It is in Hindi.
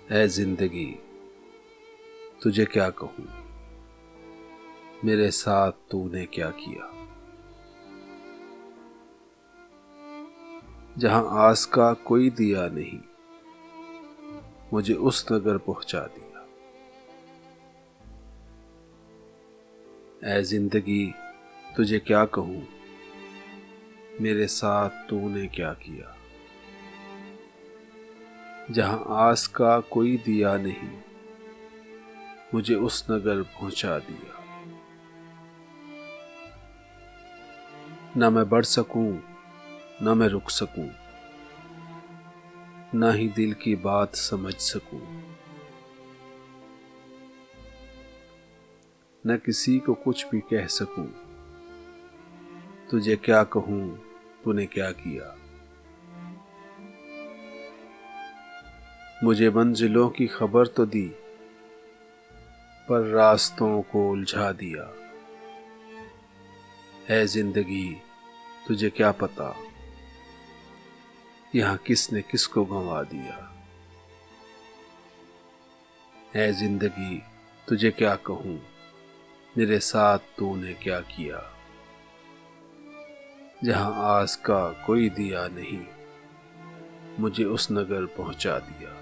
ऐ जिंदगी तुझे क्या कहूँ, मेरे साथ तूने क्या किया। जहाँ आस का कोई दिया नहीं, मुझे उस नगर पहुँचा दिया। ऐ जिंदगी तुझे क्या कहूँ, मेरे साथ तूने क्या किया। जहाँ आस का कोई दिया नहीं, मुझे उस नगर पहुँचा दिया। न मैं बढ़ सकूं, न मैं रुक सकूं, न ही दिल की बात समझ सकूं। न किसी को कुछ भी कह सकूं, तुझे क्या कहूं, तूने क्या किया। मुझे मंजिलों की खबर तो दी, पर रास्तों को उलझा दिया। ऐ जिंदगी तुझे क्या पता, यहाँ किसने किसको गंवा दिया। ऐ जिंदगी तुझे क्या कहूँ, मेरे साथ तूने क्या किया। जहाँ आस का कोई दिया नहीं, मुझे उस नगर पहुँचा दिया।